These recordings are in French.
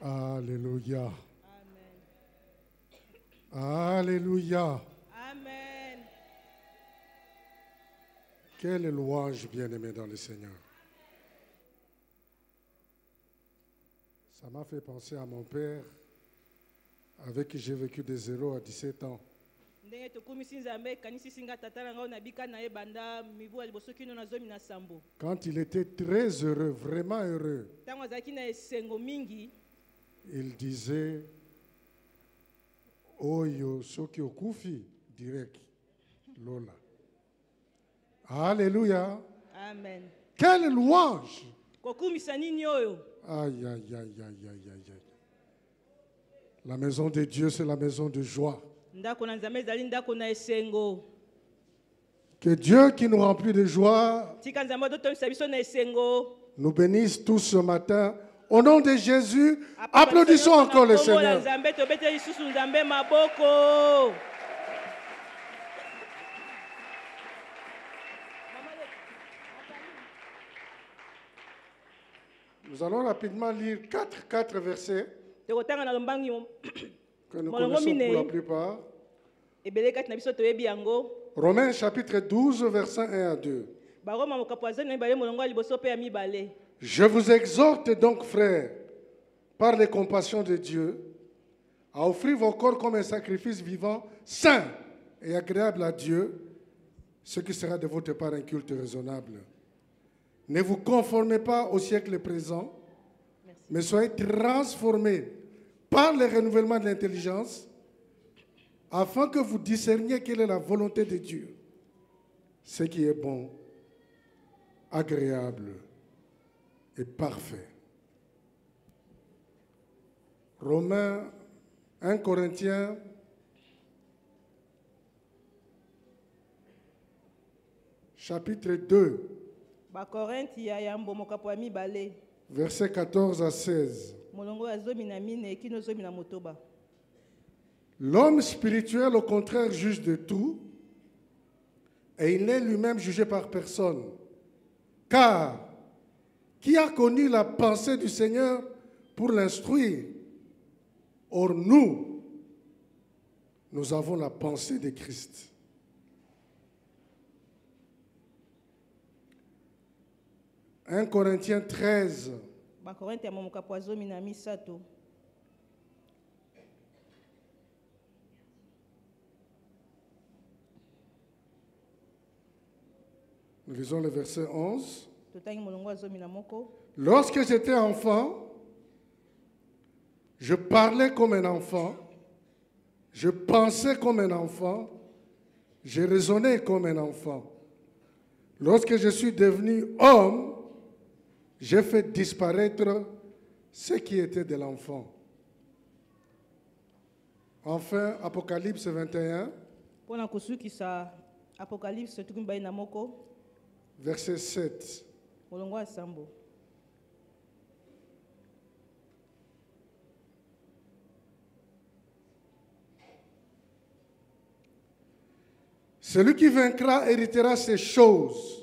Alléluia. Amen. Alléluia. Amen. Quelle louange bien-aimée dans le Seigneur. Ça m'a fait penser à mon père, avec qui j'ai vécu de 0 à 17 ans. Quand il était très heureux, vraiment heureux, il disait Oyo soki okufi direct Lola. Alléluia. Amen. Quelle louange. Aïe, aïe, aïe, aïe, aïe, aïe, aïe. La maison de Dieu, c'est la maison de joie. Que Dieu qui nous remplit de joie nous bénisse tous ce matin. Au nom de Jésus, applaudissons encore le Seigneur. Nous allons rapidement lire 4 versets que nous connaissons pour la plupart. Romains chapitre 12, versets 1 à 2. Je vous exhorte donc, frères, par les compassions de Dieu, à offrir vos corps comme un sacrifice vivant, saint et agréable à Dieu, ce qui sera de votre part un culte raisonnable. Ne vous conformez pas au siècle présent, mais soyez transformés par le renouvellement de l'intelligence, afin que vous discerniez quelle est la volonté de Dieu, ce qui est bon, agréable et parfait. Romains 1 Corinthiens chapitre 2, versets 14 à 16. L'homme spirituel, au contraire, juge de tout, et il n'est lui-même jugé par personne. Car, qui a connu la pensée du Seigneur pour l'instruire? Or, nous avons la pensée de Christ. « 1 Corinthiens 13. Nous lisons le verset 11. Lorsque j'étais enfant, je parlais comme un enfant, je pensais comme un enfant, je raisonnais comme un enfant. Lorsque je suis devenu homme, j'ai fait disparaître ce qui était de l'enfant. Enfin, Apocalypse 21, verset 7. Celui qui vaincra héritera ces choses.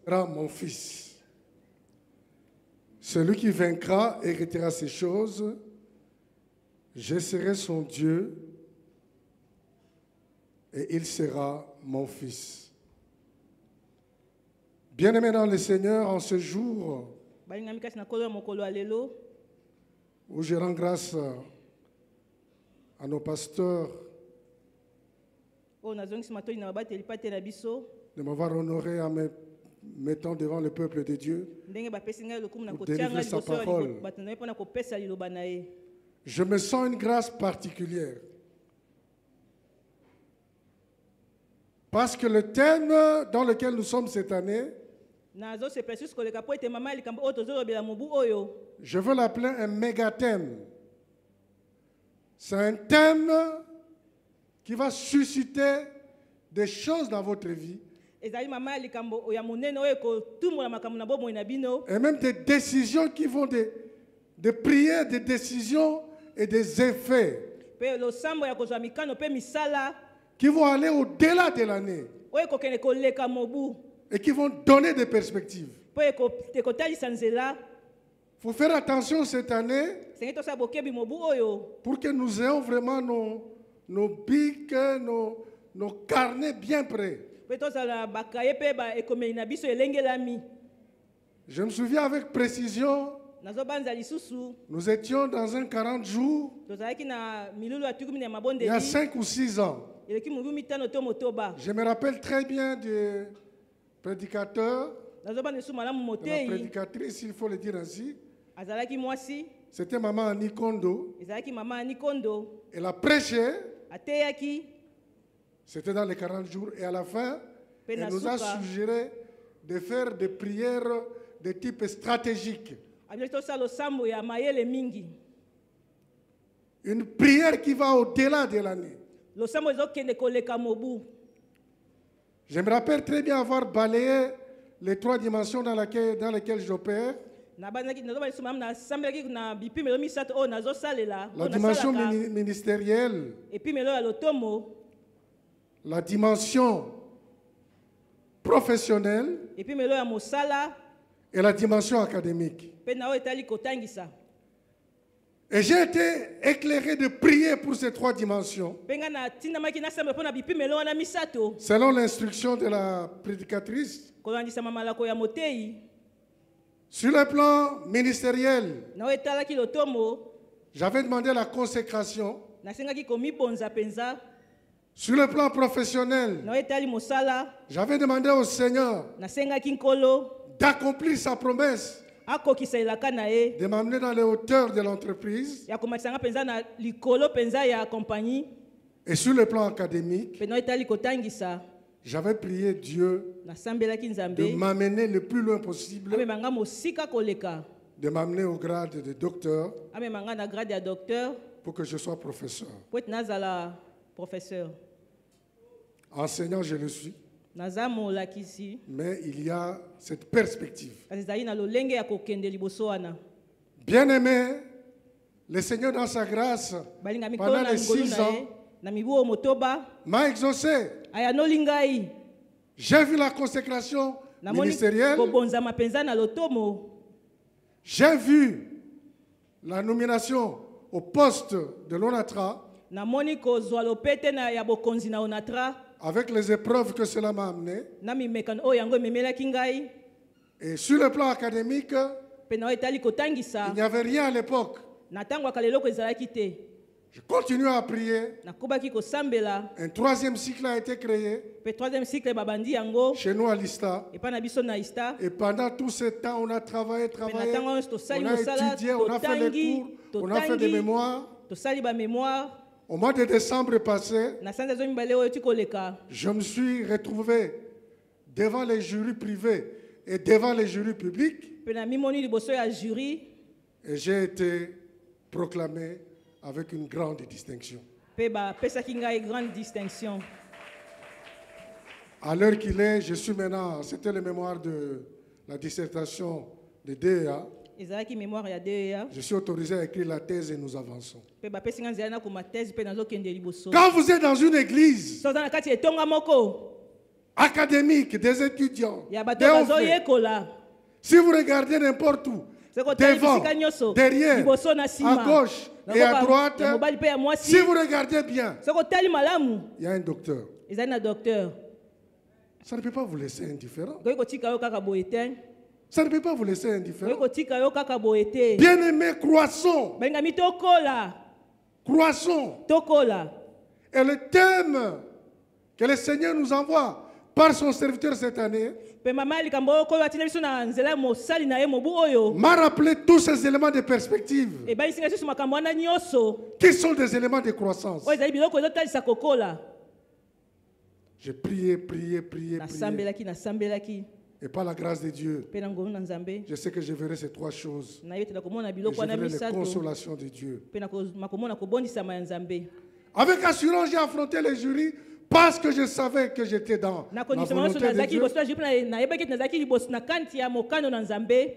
Sera mon fils. Celui qui vaincra héritera ces choses. Je serai son Dieu et il sera mon fils. Bien-aimés dans le Seigneur, en ce jour où je rends grâce à nos pasteurs de m'avoir honoré en me mettant devant le peuple de Dieu pour délivrer sa parole. Je me sens une grâce particulière. Parce que le thème dans lequel nous sommes cette année, je veux l'appeler un méga-thème. C'est un thème qui va susciter des choses dans votre vie. Et même des décisions qui vont de prières, des décisions et des effets qui vont aller au-delà de l'année et qui vont donner des perspectives. faut faire attention cette année pour que nous ayons vraiment nos bics, nos carnets bien prêts. Je me souviens avec précision, nous étions dans un 40 jours, il y a 5 ou 6 ans. Je me rappelle très bien du prédicateur, de la prédicatrice, il faut le dire ainsi. C'était Maman Annie Kondo. Elle a prêché. C'était dans les 40 jours. Et à la fin, elle nous a suggéré de faire des prières de type stratégique. Une prière qui va au-delà de l'année. Je me rappelle très bien avoir balayé les 3 dimensions dans lesquelles j'opère. La dimension ministérielle, la dimension professionnelle et la dimension académique. Et j'ai été éclairé de prier pour ces 3 dimensions. Selon l'instruction de la prédicatrice, sur le plan ministériel, j'avais demandé la consécration. Sur le plan professionnel, j'avais demandé au Seigneur d'accomplir sa promesse, de m'amener dans les hauteurs de l'entreprise. Et sur le plan académique, j'avais prié Dieu de m'amener le plus loin possible, de m'amener au grade de docteur pour que je sois professeur. Enseignant, je le suis. Mais il y a cette perspective. Bien-aimé, le Seigneur dans sa grâce, pendant les 6 ans, m'a exaucé. J'ai vu la consécration ministérielle. J'ai vu la nomination au poste de l'ONATRA. Avec les épreuves que cela m'a amené. Et sur le plan académique, il n'y avait rien à l'époque. Je continue à prier. Un 3e cycle a été créé chez nous à l'Ista. Et pendant tout ce temps, on a travaillé, on a étudié, on a fait les cours, on a fait des mémoires. Au mois de décembre passé, je me suis retrouvé devant les jurys privés et devant les jurys publics. Et j'ai été proclamé avec une grande distinction. À l'heure qu'il est, je suis maintenant, c'était le mémoire de la dissertation de DEA. Je suis autorisé à écrire la thèse et nous avançons. Quand vous êtes dans une église académique, des étudiants, des ouvriers, si vous regardez n'importe où, devant, derrière, à gauche et à droite, si vous regardez bien, il y a un docteur. Ça ne peut pas vous laisser indifférent. Ça ne peut pas vous laisser indifférent. Bien-aimés, croissons. Croissons. Et le thème que le Seigneur nous envoie par son serviteur cette année m'a rappelé tous ces éléments de perspective qui sont des éléments de croissance. J'ai prié. Et par la grâce de Dieu, je sais que je verrai ces 3 choses. Et je verrai les consolations de Dieu. Avec assurance, j'ai affronté les jurys parce que je savais que j'étais dans la volonté de Dieu.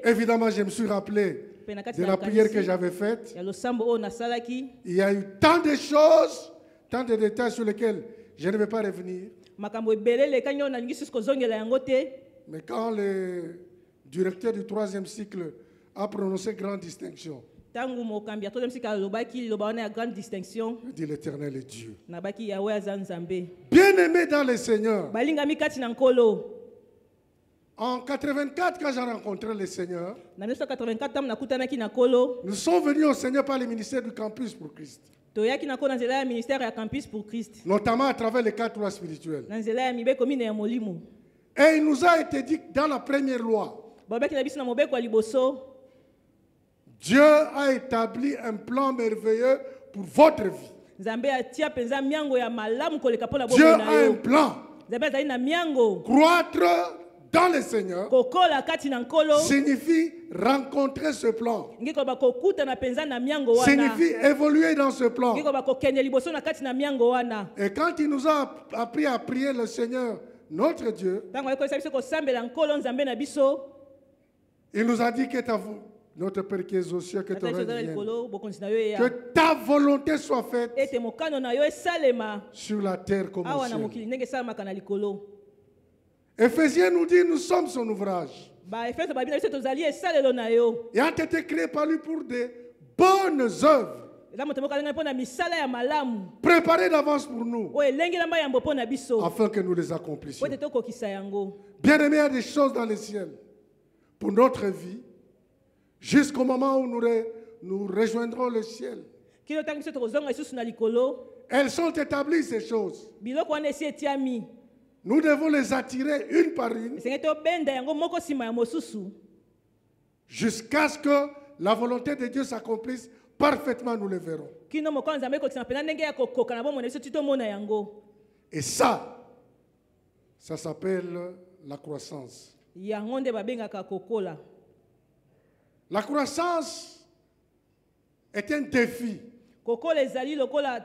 Évidemment, je me suis rappelé de la prière que j'avais faite. Il y a eu tant de choses, tant de détails sur lesquels je ne vais pas revenir. Mais quand le directeur du 3e cycle, a prononcé grande distinction. Tangu mokambi ya tozem sika lobaki loba wana ya grande distinction. Il dit l'Éternel est Dieu. Nabaki Yahweh aza Nzambe. Bien-aimé dans le Seigneur. Balingami kati na nkolo. En 84, quand j'ai rencontré le Seigneur, Na 1984 tam nakutanaki na kolo. nous sommes venus au Seigneur par le ministère du Campus pour Christ. Toyaki na kona nzela ya ministère ya Campus pour Christ. Notamment à travers les 4 lois spirituelles. Na nzela ya mibeko mine ya molimo. Et il nous a été dit dans la première loi, Babaki na biso na mobeko ya liboso. Dieu a établi un plan merveilleux pour votre vie. Nzambe atia penza miango ya malamu koleka pona Dieu bomo na a un yo. plan. Nzambe azali na miango. Croître dans le Seigneur Kokola kati na nkolo. signifie rencontrer ce plan. Ngiko bakokuta na penza na miango wana. Signifie évoluer dans ce plan. Ngiko bakokende liboso na kati na miango wana. Et quand il nous a appris à prier le Seigneur, notre Dieu, Tango ayekolisa biso kosambela nkolo Nzambe na biso. il nous a dit que notre Père qui est aux cieux, que ton Atali règne sozala vienne. likolo bokonzi na yo ya. Que ta volonté soit faite Ete mokano na yo esalema. sur la terre comme au Awa na ciel. mokili ndenge esalamaka na likolo. Éphésiens nous dit, nous sommes son ouvrage. Ba Efeso babi na biso tozali esalelo na yo. Et ont été créés par lui pour de bonnes œuvres, Eza moto moko alinga mpona misala ya malamu. préparées d'avance pour nous, Oyo elengelamba yambo mpona biso. afin que nous les Po accomplissions. ete tokokisa yango. Bien-aimés, il y a des choses dans le ciel pour notre vie, jusqu'au moment où nous rejoindrons le ciel. Kino tango biso tokozonga lisusu na likolo. Elles sont établies, ces choses. Biloko wana esi etiami. Nous devons les attirer une par une Esengeli tobenda yango moko nsima ya mosusu. jusqu'à ce que la volonté de Dieu s'accomplisse parfaitement, nous le verrons. Kino moko Nzambe ekokisa na mpenza ndenge ya kokoka na bomoi na biso ti tomona yango. Et ça s'appelle la croissance. Yango nde babengaka kokola. La croissance est un défi. Kokola ezali lokola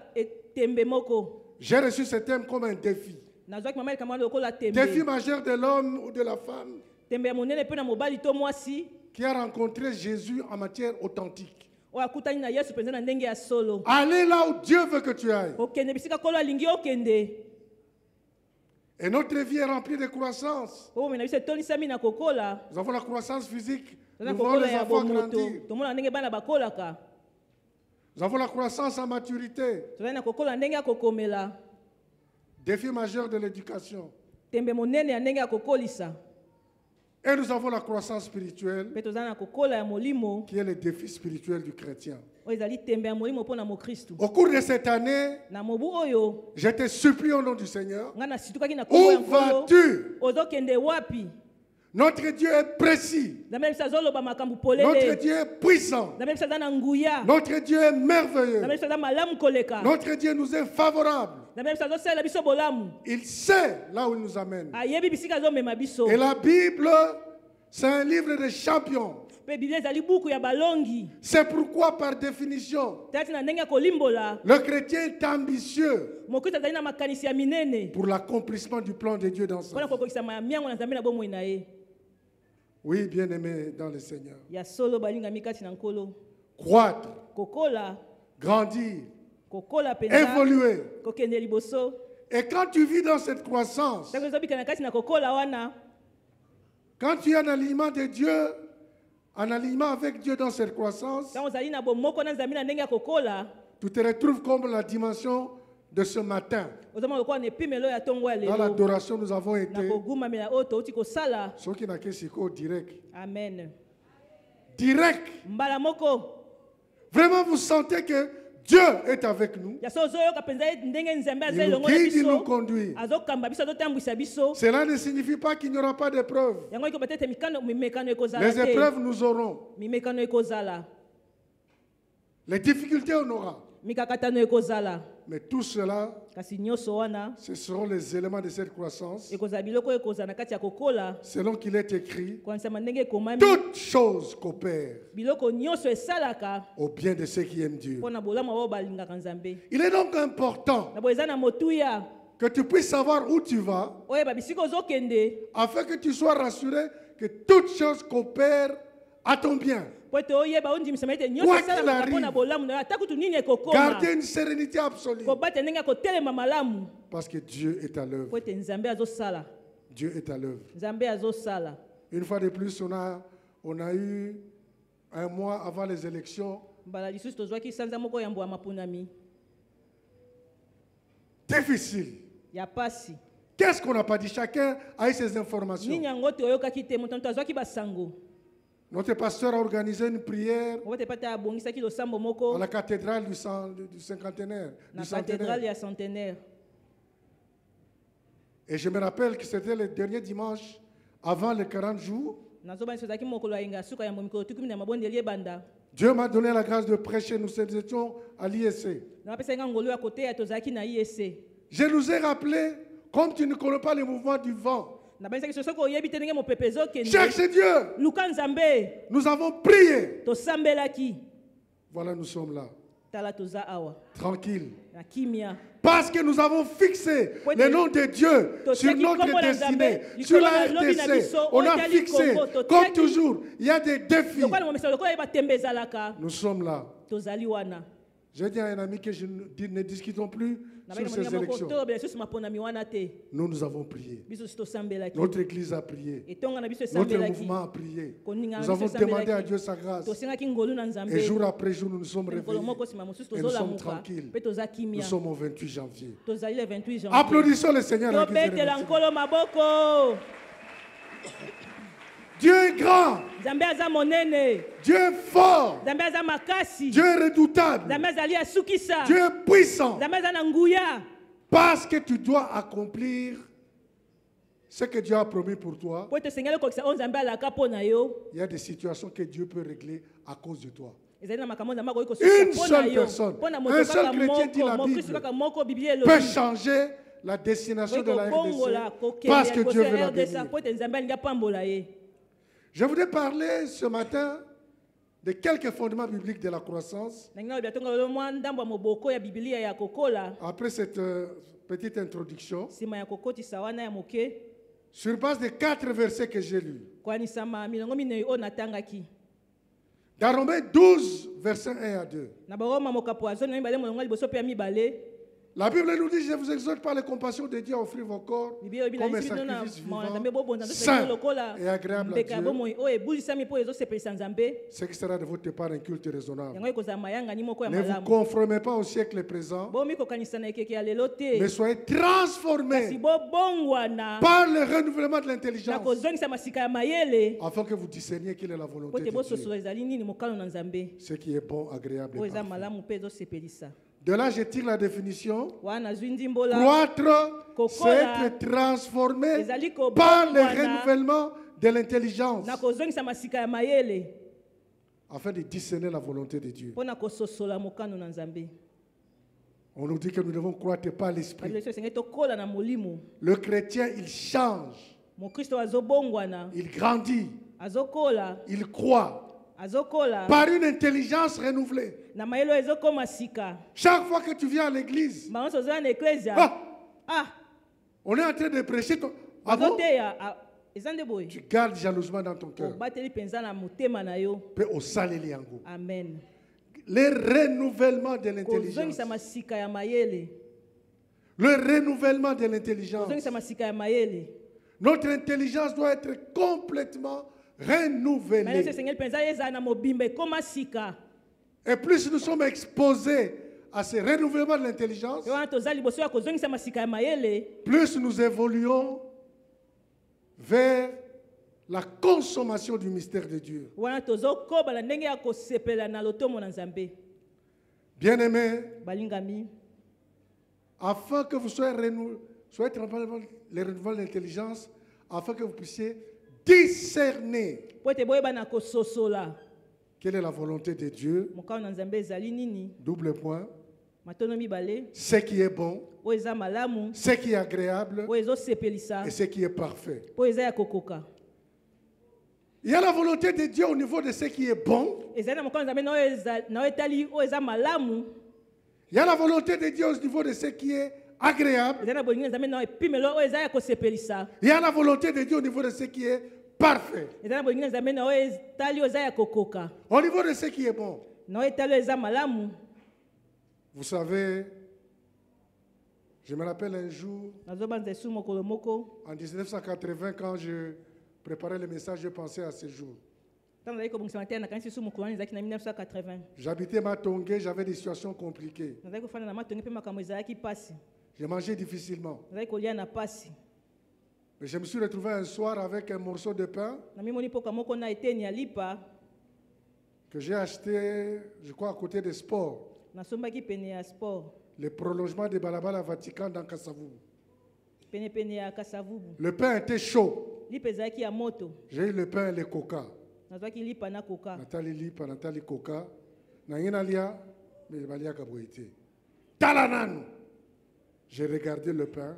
tembe moko. J'ai reçu ce thème comme un défi. Nazwaki mama likambo wana lokola tembe. Défi majeur de l'homme ou de la femme Tembe ya monene mpe na mobali to mwasi. qui a rencontré Jésus en matière authentique. Oyo akutani na Yesu mpenza na ndenge ya solo. Allez là où Dieu veut que tu ailles. Okende bisika kolo alingi okende. Et notre vie est remplie de croissance. Bomoi na biso etonisami na kokola. Nous avons la croissance physique. Toza Nous voyons kokola les ya enfants bomoto. grandir. Tomona ndenge bana bakolaka. Nous avons la croissance en maturité. Tozali na kokola ndenge ya kokomela. Défi majeur de l'éducation. Tembe monene ya ndenge ya kokolisa. Et nous avons la croissance spirituelle, Mpe tozali na kokola ya molimo. qui est le défi spirituel du chrétien. Oyo ezali tembe ya molimo mpona mokristu. Au cours de cette année, Na mobu oyo je te supplie au nom du Seigneur, nga na situkaki na kombo ya où nkolo. vas-tu? Ozokende wapi? Notre Dieu est précis. Nzambe biso azoloba makambo Notre polele. Dieu est puissant. Nzambe biso aza na nguya. Notre Dieu est Nzambe merveilleux. biso aza malamu koleka. Notre Dieu nous est favorable. Nzambe biso azosalela biso bolamu. Il sait là où il nous amène. Ayebi bisika azomema biso. Et la Bible, c'est un livre de champions. Mpe Biblia ezali buku ya balongi. C'est pourquoi, par définition, Tati na ndenge ya kolimbola. le chrétien est ambitieux Mokristo azali na makanisi ya minene. pour l'accomplissement du plan de Dieu dans sa Mpona vie. kokokisa ya miango na Nzambe na bomoi na ye. Oui, bien-aimé dans le Seigneur. Ya solo balingami kati na nkolo. Croître, Kokola. grandir, Kokola penza. évoluer. Kokende liboso. Et quand tu vis dans cette croissance, Tango ezobika na kati na kokola wana. quand tu es en alignement de Dieu, en alignement avec Dieu dans cette croissance, Tango ozali na bomoko na Nzambe na ndenge ya kokola. tu te retrouves comme la dimension de ce matin. Ozomona lokola na epimelo ya ntongo ya Dans lelo. l'adoration, nous avons Na été, kogumamela oyo touti kosala. ceux qui n'ont qu'au direct. Amen. Direct. Mbala moko. Vraiment, vous sentez que Dieu est avec nous. Ya so ozoyoka penza ndenge Nzambe Il azali nous longo na guide, il nous biso. conduit. Azokamba biso azotambwisa biso. Cela ne signifie pas qu'il n'y aura pas d'épreuves. Yango iko batete mimekano ekozala Les te. épreuves, nous aurons. Mimekano ekozala. Les difficultés, on aura. Mikakatano ekozala. Mais tout cela, Kasi nyonso wana ce seront les éléments de cette croissance. ekozala biloko ekozala na kati ya kokola. Selon qu'il est écrit, Kwanisama ndenge ekomami. toutes choses coopèrent Biloko nyonso esalaka au bien de ceux qui aiment Dieu. mpona bolamu bao balingaka Nzambe. Il est donc important Na boye eza na motuya que tu puisses savoir où tu vas, oyeba bisika ozokende afin que tu sois rassuré que toutes choses coopèrent à ton bien. po ete oyeba ondimisama ete nyonso Quoi qu'il esalamaka arrive, mpona bolamu na yo ata kutu nini ekokoma Gardez une sérénité absolue. kobata ndenge ya kotelema malamu Parce que Dieu est à po l'œuvre. ete Nzambe azosala. Dieu est à l'œuvre. Nzambe azosala. Une fois de plus, on a eu un mois avant les élections. mbala lisusu tozwaki sanza moko ya mbwa mapunami Difficile. ya pasi Qu'est-ce qu'on n'a pas dit? Chacun a eu ses informations. nini yango toyokaki te moto azwaki basango Notre pasteur a organisé une prière obo te pata abongisaki losambo à moko la cathédrale du cinquantenaire. na Du centenaire. cathédrale ya centenaire. Et je me rappelle que c'était le dernier dimanche avant les 40 jours. nazobani ezalaki mokolo ya inga suka ya mikolo tukumi na mabondeli ebanda Dieu m'a donné la grâce de prêcher. Nous étions à l'ISC. napesaki nga ngolu ya koteya tozalaki na IEC. Je nous ai rappelé, comme tu ne connais pas le mouvement du vent, nabanisaki so soki oyebi te ndenge mopepe ezokende cherche Dieu. luka nzambe Nous avons prié. tosambelaki Voilà, nous sommes là, tala toza awa tranquilles. na kimia Parce que nous avons fixé le nom de Dieu sur notre destinée, sur la RDC. On a fixé, comme toujours, il y a des défis. lokola momeselo lokola yeba tembe ezalaka Nous sommes là. tozali wana J'ai dit à un ami que ne discutons plus sur nabaiki ces moninga moko élections. tolobela lisusu maponami wana te Nous avons prié. biso si tosambelaki Notre église a prié. etonga na biso Notre esambelaki mouvement a prié. koninga Nous na avons biso demandé à esambelaki Dieu sa grâce. tosengaki ngolu na nzambe Et jour après jour, nous nous sommes mokolo réveillés. moko nsima mosusu Et nous sommes tozolamuka tranquilles. mpe toza Nous kimia sommes au 28 janvier. tozali le 28 janvier Applaudissons le Seigneur. avec les tobetela remerciements. nkolo maboko Dieu est grand. nzambe aza monene Dieu est fort. nzambe aza makasi Dieu est redoutable. nzambe azali asukisa Dieu est puissant. nzambe aza na nguya Parce que tu dois accomplir ce que Dieu a promis pour toi. po ete osengeli okokisa oyo nzambe alaka mpo na yo Il y a des situations que Dieu peut régler à cause de toi. ezali na makambo nzambe akoki Une kosukisa mpo na seule yo personne, mpo na un moto seul kaka chrétien dit la moko mokristo Bible kaka moko biblia Peut elobi changer la destination de la kokobongola RDC parce que Dieu veut la rdc bénir. mpo ete nzambe alingi apambola ye Je voudrais parler ce matin de quelques fondements bibliques de la croissance. nalingi nalobi atonga lelo mwa ndambo ya moboko ya bibilia ya kokola Après cette petite introduction, nsima ya kokotisa wana ya moke sur base des 4 versets que j'ai lus. koanisama milongo minei oyo natangaki Dans Romains 12, versets 1 à 2. na baroma mokapo ya zoni na mibale molongo ya liboso mpe ya mibale La Bible nous dit, je vous exhorte par les compassions de Dieu à offrir vos corps biblia elobi comme un nalisi bino na sacrifice mawa na vivant, nzambe bobonza saint nzosengeli lokola et agréable à mbeka ya Dieu, bomoi oyo ebulisami mpo ezosepelisa nzambe ce qui sera de votre part un culte raisonnable. yango ekozala mayangani moko ya Ne vous malamu conformez pas au siècle présent, bomi kokanisa na ekeke ya lelo te mais soyez kasi transformés bobongwana par le renouvellement de na l'intelligence, kozongisa masika ya mayele afin que vous discerniez quelle est la po volonté ete de Dieu, bososola ezali nini mokano na nzambe ce qui est bon, agréable oyo et eza parfait. malamu mpe ezosepelisa De là, je tire la définition. wana nazwi ndimbola Croître, Kokola, c'est être transformé ezali par le kobongwana renouvellement de l'intelligence, na kozongisa masika ya mayele afin de discerner la volonté de Dieu. mpo na kososola mokano na nzambe On nous dit que nous devons croître par babilo l'esprit. biso esengeli tokola na molimo Le chrétien, il change, mokristo azobongwana il grandit, azokola il croit azokola par une intelligence renouvelée. na mayele oyo ezokoma sika Chaque fois que tu viens à l'église, bango nyonso ozala na eklesia ah, on est en train de prêcher. Ah bon? azoteya eza nde boye Tu gardes jalousement dans ton cœur. obateli mpenza na motema na yo Pe osaleli yango. amen Le renouvellement de l'intelligence. kozongisa masika ya mayele Le renouvellement de l'intelligence. kozongisa masika ya mayele Notre intelligence doit être complètement mayele renouvelée. esengeli mpenza ezala na mobimba ekoma sika Et plus nous sommes exposés à ce renouvellement de l'intelligence, yo wana toza liboso ya kozongisa masika ya mayele plus nous évoluons vers la consommation du mystère de Dieu. wana tozokoba na ndenge ya kosepela na lotomo na nzambe Bien-aimés, balingami afin que vous soyez transformés le renouvellement de l'intelligence, afin que vous puissiez discerner po ete boyeba na kososola quelle est la volonté de Dieu. mokano na nzambe ezali nini Double point. matono mibale Ce qui est bon, oyo eza malamu ce qui est agréable oyo ezosepelisa et ce qui est parfait. oyo eza ya kokoka Il y a la volonté de Dieu au niveau de ce qui est bon. ezali na mokano na nzambe na oyo etali oyo eza malamu Il y a la volonté de Dieu au niveau de ce qui est agréable. ezali na bolingi na nzambe na epimelo oyo eza ya kosepelisa Il y a la volonté de Dieu au niveau de ce qui est parfait. ezali na bolingi na nzambe na oyo etali oyo eza ya kokoka Au niveau de ce qui est bon. na oyo etali oyo eza malamu Vous savez, je me rappelle un jour, nazobanza esu mokolo moko en 1980, quand préparer le message, je pensais à ce jour. Ntango nazali kobongisa materne nakanisi su mokulwana ezalaki na 1980. J'habitais Matongé, j'avais des situations compliquées. Nazali kofanda na matonge mpe makambo ezalaki pasi. Je mangeais difficilement. Nazali kolia na pasi. Mais je me suis retrouvé un soir avec un morceau de pain Namimoni poka moko na eteni ya lipa. que j'ai acheté, je crois, à côté des sports. Nasombaki pene ya sport. Le prolongement de Balabala Vatican dans Kassavou. Pene ya Kasavubu. Le pain était chaud. Lipa ezalaki ya moto. J'ai eu le pain et le coca. Nazwaki lipa na koka. Nathalie lipa, Nathalie coca. Nangina lia, mais balia kaboité. Talananu. J'ai regardé le pain.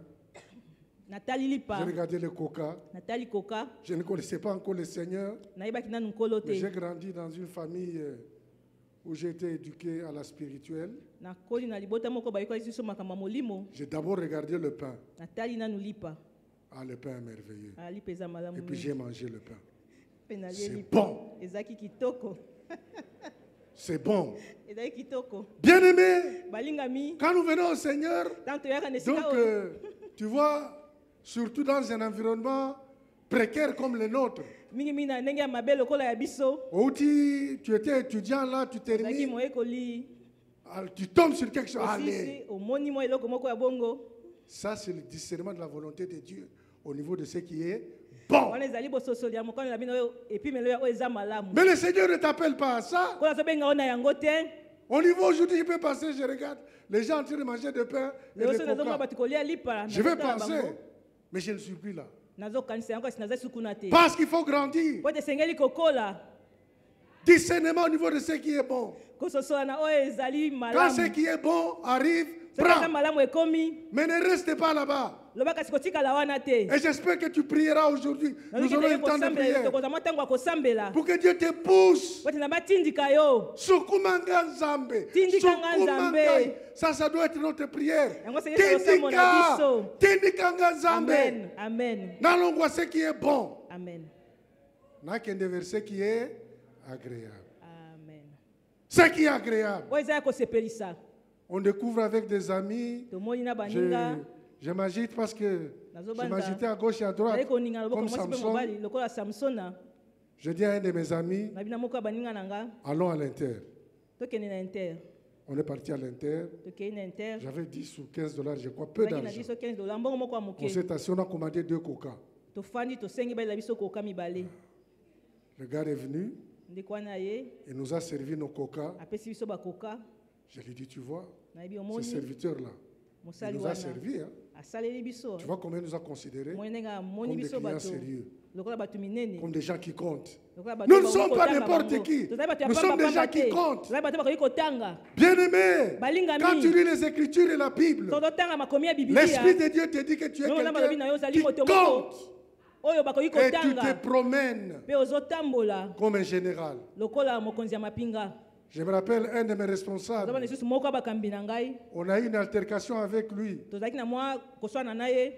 Natali lipa. J'ai regardé le coca. Natali koka. Je ne connaissais pas encore le Seigneur. Nayebaki nanu nkolo Mais te. j'ai grandi dans une famille où j'ai été éduqué à la spirituelle. Nakoli na libota moko bayikola biso makambo ya molimo. J'ai d'abord regardé le pain. Natali nanu lipa. Ah, le pain est merveilleux. Ah, lipa eza malamu. Et puis j'ai mangé le pain. Pe nalie C'est lipa. bon. Ezalaki kitoko. C'est bon. Ezalaki kitoko. Bien aimé, Balingami. quand nous venons au Seigneur, Tant toyaka na donc esika oyo. tu vois, surtout dans un environnement précaire comme le nôtre, Mingi na ndenge ya mabe lokola ya biso. où tu étais étudiant là, tu Ezalaki termines, moyekoli. tu tombes sur quelque chose. Allez, Osisi omoni mo eloko moko ya bongo. ça c'est le discernement de la volonté de Dieu au niveau de ce qui est bon. Wana ezali bososoli ya mokano na bino oyo epimelo ya oyo eza malamu. Mais le Seigneur ne t'appelle pas à ça. Kola zobenga ona yango te. Au niveau aujourd'hui, je peux passer, je regarde les gens en train de manger de pain et Leo de so nazomona coca. bato kolia lipa. Je vais penser, mais je ne suis plus là. Nazokanisa yango kasi naza sukuna te. Parce qu'il faut grandir. Po te sengeli kokola. Discernement au niveau de ce qui est bon. Kososola na oyo ezali Quand ce malamu. qui est bon arrive, Soki eza prends. malamu ekomi. Mais ne reste pas là-bas. Loba kasi kotikala wana te. Et j'espère que tu prieras aujourd'hui. Nous aurons un temps de prière. tokozwa mwa ntango ya kosambela. Pour que Dieu te pousse. Po te na batindika yo. Sukumanga Nzambe. Tindikanga Nzambe. Sukumanga. Ça doit être notre prière. Yango sengeli tokosambo na biso. Tindikanga Nzambe. Amen. Amen. N'allons ce qui est bon. Amen. N'a qu'un des versets qui est agréable. Amen. Ce qui est agréable. Oyo eza ya kosepelisa. On découvre avec des amis. Tomoni na baninga. Je m'agite parce que Nazobanza. je m'agitais à gauche et à droite. Nazali koninga loboko Comme mwasi mpe Samson. mobali lokola Samsona. Je dis à un de mes amis, Na bina moko ya baninga na nga. allons à l'Inter. Tokende na Inter. On est parti à l'Inter. Tokei na Inter. J'avais 10 ou 15 dollars, je crois, peu Tozalaki na d'argent. biso $15. Mbongo moko ya On moke. s'est assis, on a commandé 2 coca. Tofandi tosengi balela biso koka mibale. Le gars est venu, Ndeko wana ye il nous a servi nos coca. apesi biso bakoka. Je lui ai dit, tu vois, Nayebi ce omoni serviteur-là, il mosali nous a wana servi. Hein. asaleli biso. Tu vois comment il nous a considérés Moi ndenge amoni comme des biso clients bato sérieux, lokola bato minene. comme des gens qui comptent. Lokola bato Nous ne bakoki sommes pas kotanga n'importe bango. qui. Tozali bato ya Nous sommes pamba des gens pamba qui te. comptent. Tozali bato bakoki kotanga. Bien-aimé, Balingami. quand tu lis les Écritures et la Bible, Tozotanga makomi ya Biblia. l'Esprit de Dieu te dit que tu es Nongo na balobi na yo quelqu'un ozali qui moto moko. compte. Oyo bakoki Et tu te kotanga. promènes Pe ozotambola comme un général. lokola mokonzi ya mapinga. Je me rappelle un de mes Tozaba responsables. lisusu moko bakambi na ngai. On a eu une altercation avec lui. Tozalaki na mwa koswana na ye.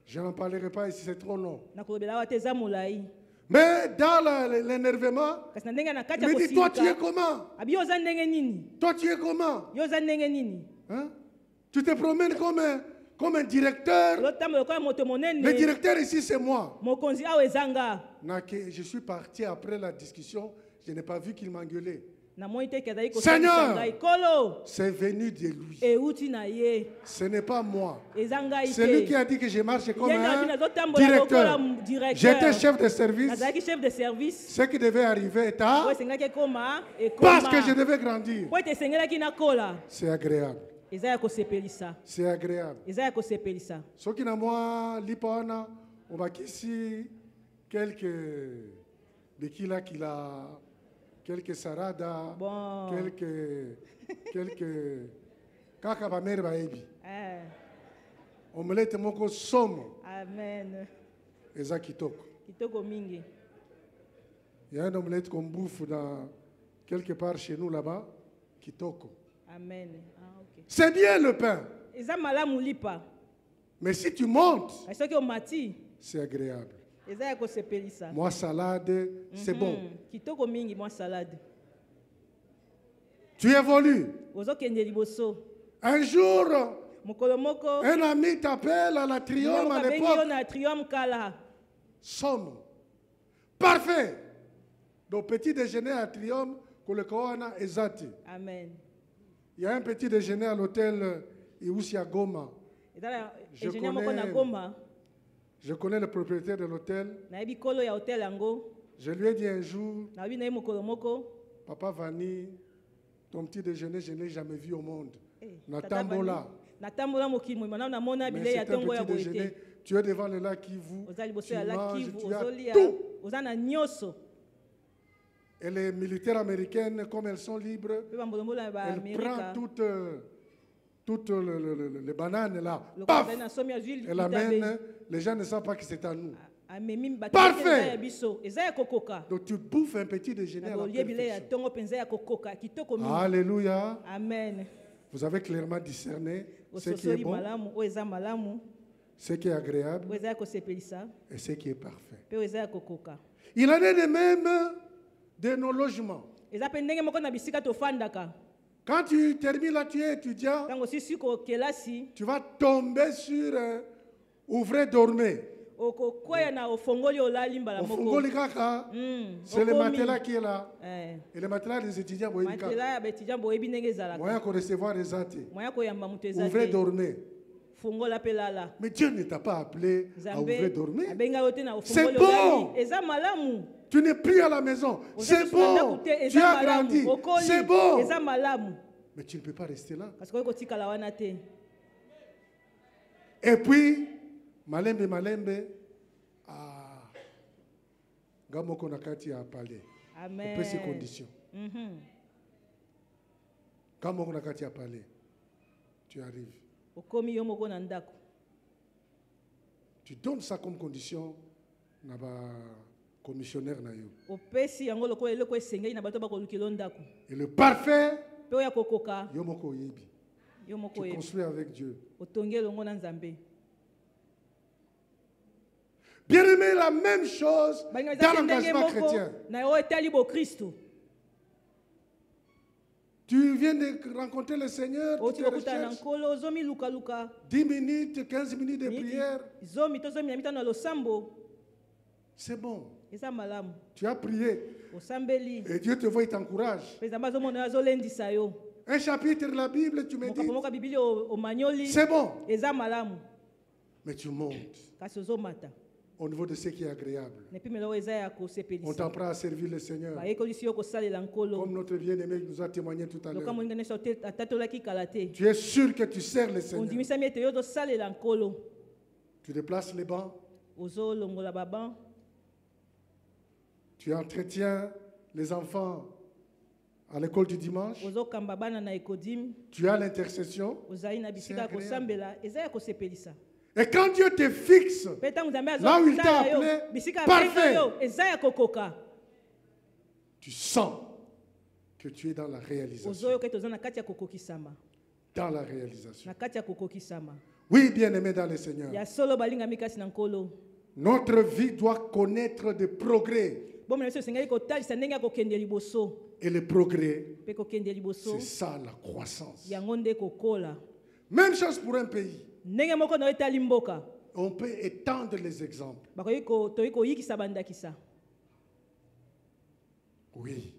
Je n'en parlerai pas ici, c'est trop long. Na kolobela awa te eza molai. Mais dans l'énervement, Kasi na ndenge na kati il ya me dit, toi tu es kosilika. comment? Abi yo oza ndenge nini? Toi tu es comment? Yo oza ndenge nini? Hein? Tu te promènes comme un directeur. Ozotambola lokola moto Le monene. directeur ici, c'est moi. Mokonzi awa ezanga. Je suis parti après la discussion. Je n'ai pas vu qu'il m'engueulait. Na moi te kezali Seigneur! kosalisa ngai. Kolo. C'est venu de lui. Euti na ye. Ce n'est pas moi. Ezanga ite. C'est lui qui a dit que je marche comme Yenda un bina zotambola directeur. lokola directeur. J'étais chef de service. Nazalaki chef de service. Ce qui devait arriver est tard. Oyo esengaki ekoma. Parce que je devais grandir. Po ete esengelaki nakola. C'est agréable. Eza ya kosepelisa. C'est agréable. Eza ya kosepelisa. Ce qui n'a moi, l'ipana, on va ici quelques bekila kila, quelques sarada, Bon. quelques kaka ba mère ba ebi. Eh. Omelette moko somo Amen. eza kitoko. Kitoko mingi. Il y a un omelette qu'on bouffe dans quelque part chez nous là-bas, kitoko. Amen. Ah, ok. C'est bien le pain, Eza malamu lipa. mais si tu montes, Kasi soki omati, c'est agréable. eza ya kosepelisa. Moi salade, c'est bon. Kitoko mingi mwa salade. Tu évolues. Ozokende liboso. Un jour, Mokolo moko. un ami t'appelle à la Triome à Bengi yo l'époque. na Triome kala. Somme. Parfait. Donc, petit déjeuner à Trium, Kolekoana et Zati. Amen. Il y a un petit déjeuner à l'hôtel Iusia Goma. Ezala Je ingénieur moko na connais- Goma. Je connais le propriétaire de l'hôtel. Nayebi kolo ya hotel yango. Je lui ai dit un jour, Nayebi na ye mokolo moko. Papa Vani, ton petit déjeuner, je ne l'ai jamais vu au monde. Tata Natambola. Vani, natambola mokili moi na namona Mais bilei ya c'est un tongo ya petit boye déjeuner. te. Tu es devant le lac Kivu. Oza liboso Tu ya la manges, Kivu, tu as ozolia, tout. oza na nyonso. Et les militaires américaines, comme elles sont libres, Pe bambolombolo ya ba elles prennent Amerika. toutes les bananes là. Lokola Paf! bazali na somi ya zwi Elle litabe. amène. Les gens ne savent pas que c'est à nous. Amemi bato Parfait. eza ya biso. Eza ya kokoka. Donc tu bouffes un petit déjeuner à Na la bolie bilei ya perfection. tongo penza ya kokoka. Kitoko mingi. Alléluia. Amen. Vous avez clairement discerné ce qui est Ososoli bon, malamu, oyo eza malamu, ce qui est agréable oyo eza ya kosepelisa, et ce qui est parfait. pe oyo eza ya kokoka. Il en est de même de nos logements. Eza mpe ndenge moko na bisika tofandaka. Quand tu termines là, tu es étudiant, Ntango osisi kokelasi, tu vas tomber sur ouvrez, dormez. okokwea na ofongoli olali mbala Au moko. Fongoli Kaka, c'est le okomi. matelas qui est là. Eh, Et le matelas des étudiants, boyebi kaka. matela ya baétudiant boyebi ndenge ezalaka. Moyen qu'on recevoir les athées. Moya koyamba moto eza Ouvrez, te. dormez. Fongola mpe lala. Mais Dieu ne t'a pas appelé à ouvrir, Nzambe dormir. abenga yo te na C'est ofongoli bon. olali. Eza malamu. Tu n'es plus à la maison. C'est bon. Tu as grandi. C'est bon. Eza malamu. Mais tu ne peux pas rester là. Parce que oyo kotikala wana te. Et puis, Malembe, Gamoko Nakati a parlé. Amen. On peut ces conditions. Mhm. Gamoko Nakati a parlé. Tu arrives. Okomi yo moko na ndako. Tu donnes ça comme condition na ba commissionnaire na yo. Opesi yango lokola eloko esengeli na bato bakolukela yo ndako. Et le parfait, Mpe oyo ya kokoka, yo moko yebi. yo moko Tu oyebi. construis avec Dieu. Otongi elongo na Nzambe. Bien aimé, la même chose Balinga dans eza ndenge l'engagement moko chrétien. na yo etali bo Kristo. Tu viens de rencontrer le Seigneur, tu Oti te kokutana na recherches nkolo ozomi luka 10 minutes, 15 minutes de prière. zomi to zomi na mitano na losambo. C'est bon. Eza malamu. Tu as prié Osambeli. et Dieu te voit, il t'encourage. Mpe Nzambe azomona yo azolendisa yo. Un chapitre de la Bible, tu me dis, Mokambo moko ya Biblia omanyoli. c'est bon. Eza malamu. Mais tu montes Kasi ozomata. au niveau de ce qui est agréable. Nepimela oyo eza ya On kosepelisa. t'apprend à servir le Seigneur. Bayekolisi yo kosalela nkolo. Comme notre bien-aimé nous a témoigné tout à Loka l'heure. moninga nyonso atatolaki kala te. Tu es sûr que tu sers le Seigneur. Ondimisami ete yo tosalela nkolo. Tu déplaces les bancs, Ozolongola baban. tu entretiens les enfants à l'école du dimanche, Ozokamba bana na ekodim. tu as l'intercession. Ozali na bisika ya C'est agréable. kosambela. Eza ya kosepelisa. Et quand Dieu te fixe, Mpe ntango Nzambe là où il t'a azosala yo, appelé, bisika parfait. abenga yo, eza ya kokoka. tu sens que tu es dans la réalisation. Ozoyoka ete oza na kati ya kokokisama. Dans la réalisation. Na kati ya kokokisama. Oui, bien-aimé dans le Seigneur. Ya solo balingami kasi na nkolo. Notre vie doit connaître des progrès. Bomona biso esengeli kotalisa ndenge ya kokende liboso. Et le progrès, Mpe kokende liboso. c'est ça la croissance. Yango nde kokola. Même chose pour un pays. Ndenge moko na yo etali mboka. On peut étendre les exemples. Toyei koyikisa bandakisa. Oui.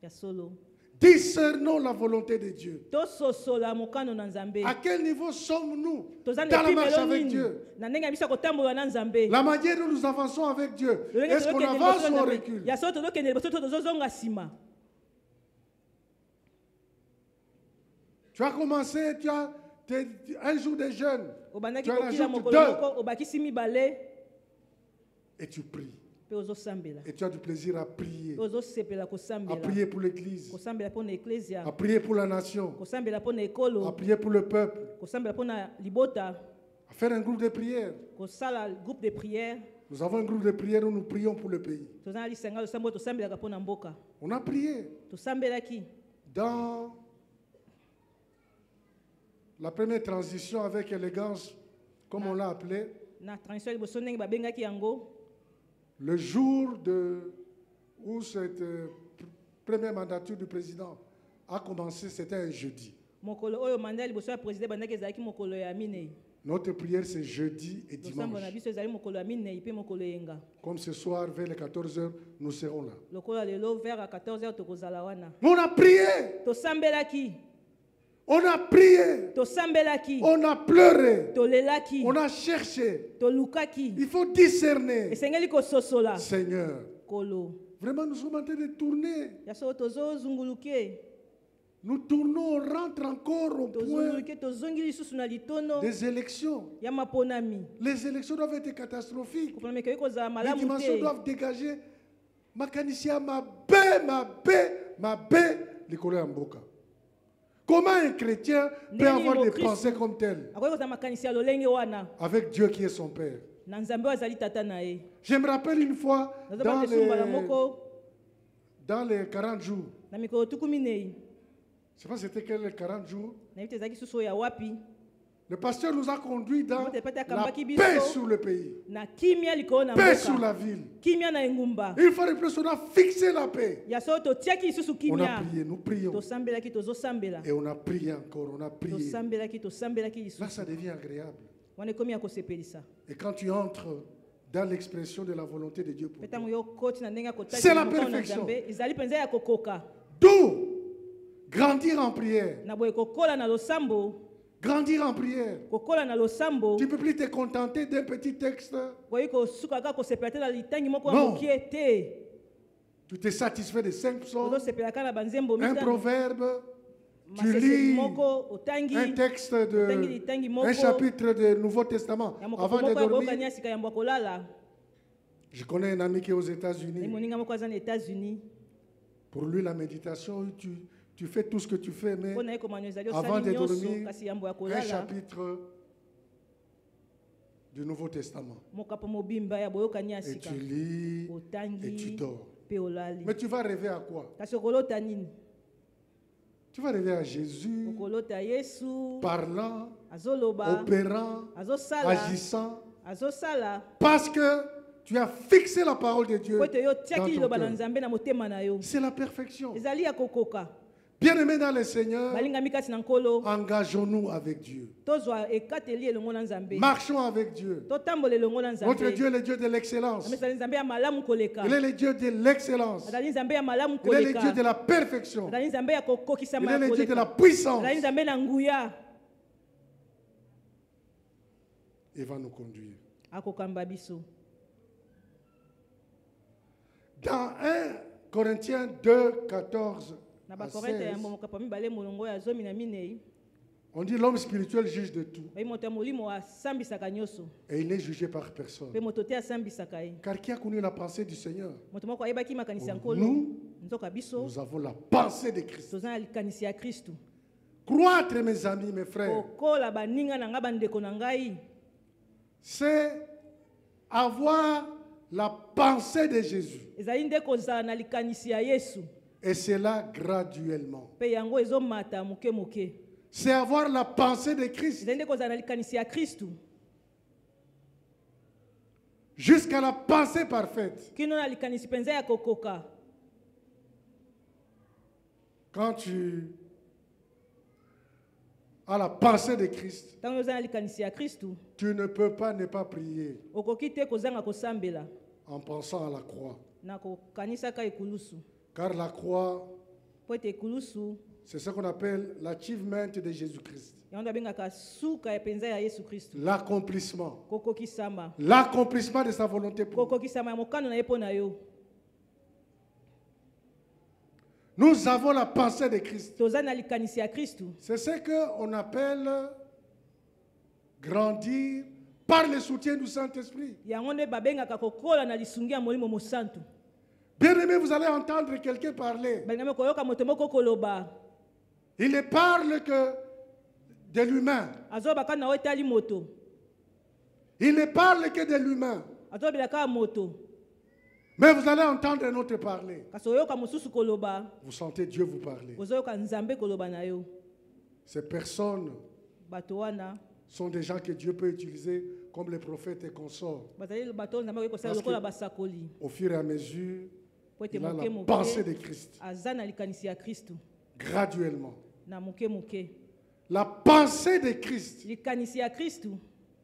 Ya solo. Discernons la volonté de Dieu. Tososola mokano na Nzambe. À quel niveau sommes-nous Toza dans na la marche epimelo avec nini. Dieu? Na ndenge ya biso ya kotambola na Nzambe. La manière dont nous avançons avec Dieu. Lolenge Est-ce qu'on tozokende avance liboso ou na on Nzambe. recule? Ya solo tozokende liboso to tozozonga nsima. Tu as commencé, un jour de jeûne. Obandaki Tu en kokila ajoutes mokolo deux. moko obakisi mibale Et tu pries. mpe ozosambela. Et tu as du plaisir à prier. Mpe ozosepela À kosambela. prier pour l'Église. Kosambela mpo na eklesia. À prier pour la nation. Kosambela mpo na À ekolo. prier pour le peuple. Kosambela mpo na libota. À faire un groupe de prière. Kosala groupe de prière. Nous avons un groupe de prière où nous prions pour le pays. Toza na lisanga losambo tosambelaka mpo na mboka. On a prié. Tosambelaki. Dans la première transition avec élégance, comme on l'a appelé, Na transition ya liboso ndenge babengaki yango. le jour où cette première mandature du président a commencé, c'était un jeudi. Mokolo oyo mandat ya liboso ya président bandaki ezalaki mokolo ya minei. Notre prière, c'est jeudi et losambo na dimanche. biso ezali mokolo ya minei mpe mokolo yenga Comme ce soir, vers les 14h, nous serons là. lokola lelo vers à 14h tokozala wana On a prié, tosambelaki on a prié, tosambelaki on a pleuré, tolelaki on a cherché. tolukaki Il faut discerner. esengeli kososola Seigneur, kolo vraiment, nous sommes en train de tourner. ya solo tozozunguluke Nous tournons, on rentre encore au point tozunguluke tozongi lisusu na litono des élections. ya maponami Les élections doivent être catastrophiques. koponami ekoki kozala Les malamu dimensions te doivent dégager. Makanisia mabe, likolo ya mboka. Comment un chrétien peut Ndenge avoir des Christ. pensées comme telles akoki kozala makanisi ya lolenge wana avec Dieu qui est son Père? na nzambe oyo azali tata na ye Je me rappelle une fois nazobana esumbala moko dans les 40 jours. na mikolo tuku minei Je ne sais pas c'était quel les 40 jours. nayebi te ezalaki susu oyo ya wapi Le pasteur nous a conduits dans Mote pete la akambaki biso. paix sur le pays, na kimia likolo na paix sur mboka la ville. kimia na engumba Une fois de plus, on a fixé la paix. ya solo totiaki lisusu On a kimia prié, nous prions. tosambelaki tozosambela Et on a prié encore, on a prié. tosambelaki Là, lisusu ça devient agréable. wana ekomi ya kosepelisa Et quand tu entres dans l'expression de la volonté de Dieu pour mpe toi, ntango yo koti na ndenge ya C'est la kotaki mokano na perfection. nzambe ezali mpenza ya kokoka d'où grandir en prière. na boye kokola na losambo Grandir en prière. kokola na losambo Tu ne peux plus te contenter d'un petit texte. koyi kosuka kaka kosepela te na litangi moko ya Non. mokie te Tu te satisfais de 5 psaumes, ozosepela kaka na banzembo un mitano proverbe, tu maseseli lis moko otangi un texte otangi litangi moko un chapitre du Nouveau Testament ya mokoko avant de moko ya boyokani dormir. ya sika yambo ya kolala Je connais un ami qui est aux na États-Unis. moninga moko aza na états-unis Pour lui, la méditation, tu fais tout ce que tu fais, mais mpo na ye komano ezali avant de osali nyonso dormir, kasi yambo ya un kolala chapitre du Nouveau Testament. mokapo mobimba ya boyokani ya Et sika tu lis et tu otangi dors. mpe olali Mais tu vas rêver à quoi? kasi okolota nini Tu vas rêver à Jésus okolota yesu parlant, azoloba opérant, azosala agissant, azosala parce que tu as fixé la parole de Dieu po ete yo dans tiaki ton liloba na cœur. nzambe na motema na yo C'est la perfection. ezali ya kokoka Bien-aimés dans le Seigneur, balingami kasi na nkolo engageons-nous avec Dieu. tozwa ekateli elongo na nzambe Marchons avec Dieu. totambola elongo na Notre nzambe Dieu est le Dieu de l'excellence. nzambe ezali nzambe ya malamu koleka Il est le Dieu de l'excellence. azali nzambe ya malamu Il est le Dieu koleka de la perfection. azali nzambe ya Il kokokisama est ya le Dieu de la koleka puissance. azali nzambe na nguya Il va nous conduire. akokamba biso Dans 1 Corinthiens 2, 14 na à bakorinte 16, ya mokapo mibale molongo ya zomi na minei on dit l'homme spirituel juge de tout bayi moto ya molimo asambisaka nyonso et il n'est jugé par personne. mpe moto te asambisaka ye Car qui a connu la pensée du Seigneur? moto moko ayebaki makanisi ya nkolo Nous, nzoka biso nous avons la pensée de Christ. toza na likanisi ya kristu Croître, mes amis, mes frères, kokola baninga na ngai bandeko na ngai c'est avoir la pensée de Jésus. ezali nde kozala na likanisi ya yesu Et cela graduellement. mpe yango ezomata moke moke C'est avoir la pensée de Christ ezali nde kozala na likanisi ya kristu jusqu'à la pensée parfaite. kino na likanisi mpenza ya kokoka Quand tu as la pensée de Christ, ntango oza na likanisi ya kristu tu ne peux pas ne pas prier okoki te kozanga kosambela en pensant à la croix. na kokanisaka ekulusu Car la croix, mpo ete ekulusu c'est ce qu'on appelle l'achievement de Jésus-Christ. yango nde abengaka suka ya mpenza ya yesu kristu L'accomplissement. kokokisama L'accomplissement de sa volonté pour nous. kokokisama ya mokano na ye mpo na yo Nous avons la pensée de Christ. toza na likanisi ya kristu C'est ce qu'on appelle grandir par le soutien du Saint-Esprit. yango nde babengaka kokola na lisungi ya molimo mosantu Bien-aimés, vous allez entendre quelqu'un parler. balingami koyoka moto moko koloba Il ne parle que de l'humain. azobaka na yo etali moto Il ne parle que de l'humain. azobela kaka moto Mais vous allez entendre un autre parler. kasi oyoka mosusu koloba Vous sentez Dieu vous parler. ozoyoka nzambe koloba na yo Ces personnes bato wana sont des gens que Dieu peut utiliser comme les prophètes et consorts. bazali bato nzambe okoki kosala Parce lokola que- basakoli Au fur et à mesure, po ete il a moke la moke pensée de Christ. aza na likanisi ya kristu Graduellement. na moke moke La pensée de Christ likanisi ya kristu